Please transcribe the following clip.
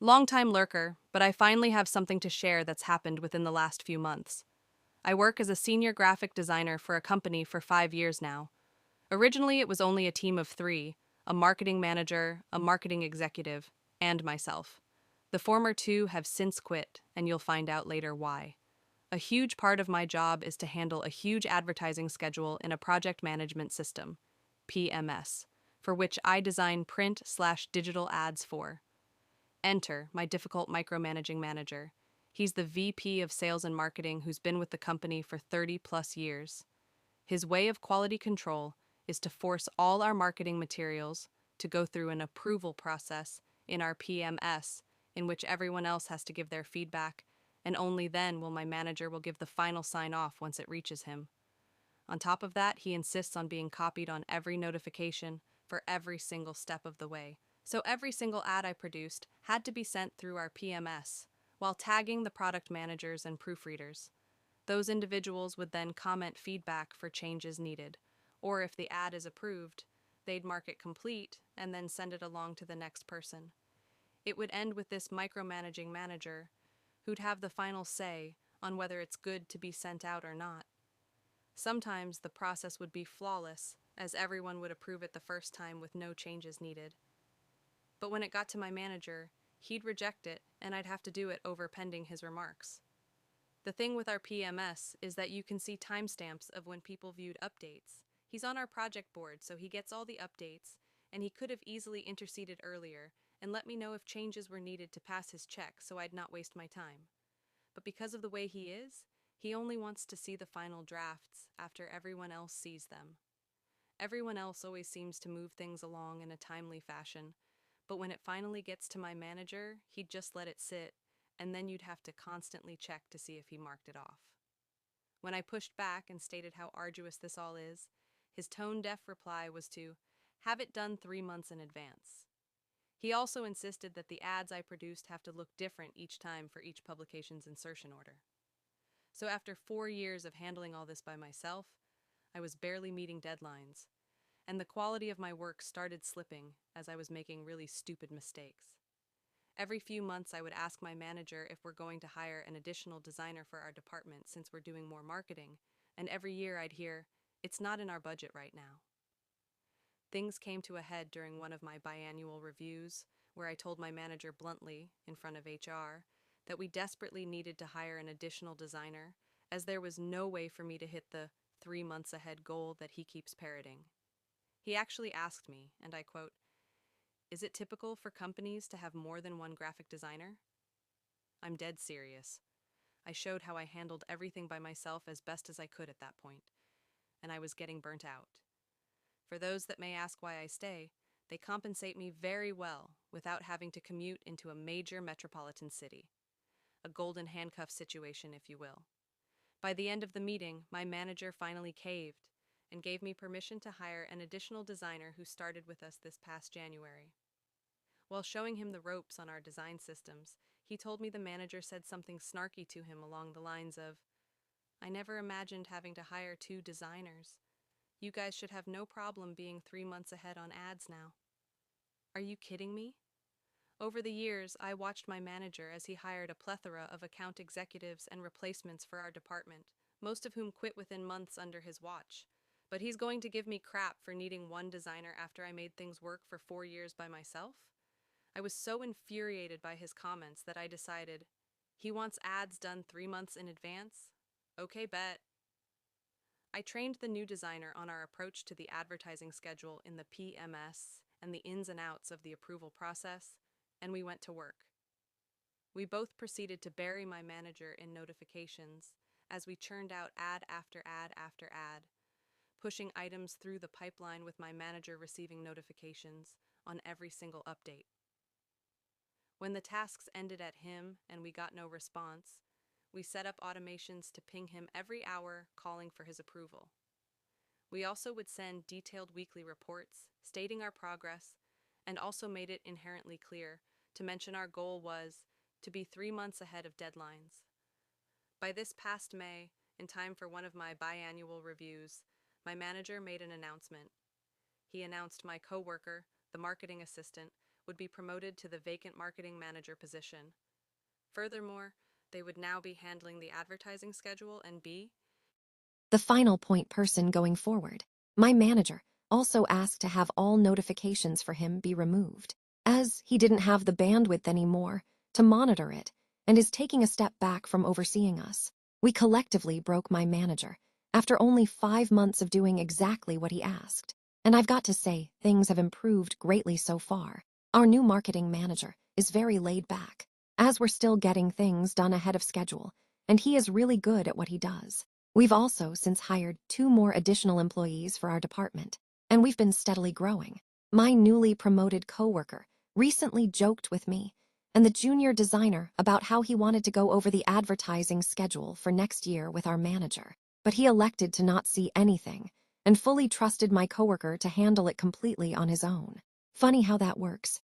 Long-time lurker, but I finally have something to share that's happened within the last few months. I work as a senior graphic designer for a company for 5 years now. Originally, it was only a team of three: a marketing manager, a marketing executive, and myself. The former two have since quit, and you'll find out later why. A huge part of my job is to handle a huge advertising schedule in a project management system, PMS, for which I design print/digital ads for. Enter my difficult micromanaging manager. He's the VP of Sales and Marketing who's been with the company for 30 plus years. His way of quality control is to force all our marketing materials to go through an approval process in our PMS, in which everyone else has to give their feedback, and only then will my manager will give the final sign off once it reaches him. On top of that, he insists on being copied on every notification for every single step of the way. So every single ad I produced had to be sent through our PMS, while tagging the product managers and proofreaders. Those individuals would then comment feedback for changes needed, or if the ad is approved, they'd mark it complete and then send it along to the next person. It would end with this micromanaging manager, who'd have the final say on whether it's good to be sent out or not. Sometimes the process would be flawless, as everyone would approve it the first time with no changes needed. But when it got to my manager, he'd reject it, and I'd have to do it over pending his remarks. The thing with our PMS is that you can see timestamps of when people viewed updates. He's on our project board, so he gets all the updates, and he could have easily interceded earlier and let me know if changes were needed to pass his check so I'd not waste my time. But because of the way he is, he only wants to see the final drafts after everyone else sees them. Everyone else always seems to move things along in a timely fashion, but when it finally gets to my manager, he'd just let it sit, and then you'd have to constantly check to see if he marked it off. When I pushed back and stated how arduous this all is, his tone-deaf reply was to have it done 3 months in advance. He also insisted that the ads I produced have to look different each time for each publication's insertion order. So after 4 years of handling all this by myself, I was barely meeting deadlines, and the quality of my work started slipping as I was making really stupid mistakes. Every few months I would ask my manager if we're going to hire an additional designer for our department since we're doing more marketing, and every year I'd hear, "It's not in our budget right now." Things came to a head during one of my biannual reviews, where I told my manager bluntly, in front of HR, that we desperately needed to hire an additional designer, as there was no way for me to hit the 3 months ahead goal that he keeps parroting. He actually asked me, and I quote, "Is it typical for companies to have more than one graphic designer?" I'm dead serious. I showed how I handled everything by myself as best as I could at that point, and I was getting burnt out. For those that may ask why I stay, they compensate me very well without having to commute into a major metropolitan city. A golden handcuff situation, if you will. By the end of the meeting, my manager finally caved and gave me permission to hire an additional designer who started with us this past January. While showing him the ropes on our design systems, he told me the manager said something snarky to him along the lines of, "I never imagined having to hire two designers. You guys should have no problem being 3 months ahead on ads now." Are you kidding me? Over the years, I watched my manager as he hired a plethora of account executives and replacements for our department, most of whom quit within months under his watch. But he's going to give me crap for needing one designer after I made things work for 4 years by myself? I was so infuriated by his comments that I decided, he wants ads done 3 months in advance? Okay, bet. I trained the new designer on our approach to the advertising schedule in the PMS and the ins and outs of the approval process, and we went to work. We both proceeded to bury my manager in notifications as we churned out ad after ad after ad, pushing items through the pipeline with my manager receiving notifications on every single update. When the tasks ended at him and we got no response, we set up automations to ping him every hour, calling for his approval. We also would send detailed weekly reports stating our progress, and also made it inherently clear to mention our goal was to be 3 months ahead of deadlines. By this past May, in time for one of my biannual reviews, my manager made an announcement. He announced my coworker, the marketing assistant, would be promoted to the vacant marketing manager position. Furthermore, they would now be handling the advertising schedule and be the final point person going forward. My manager also asked to have all notifications for him be removed, as he didn't have the bandwidth anymore to monitor it and is taking a step back from overseeing us. We collectively broke my manager after only 5 months of doing exactly what he asked. And I've got to say, things have improved greatly so far. Our new marketing manager is very laid back, as we're still getting things done ahead of schedule, and he is really good at what he does. We've also since hired 2 more additional employees for our department, and we've been steadily growing. My newly promoted coworker recently joked with me and the junior designer about how he wanted to go over the advertising schedule for next year with our manager, but he elected to not see anything and fully trusted my coworker to handle it completely on his own. Funny how that works.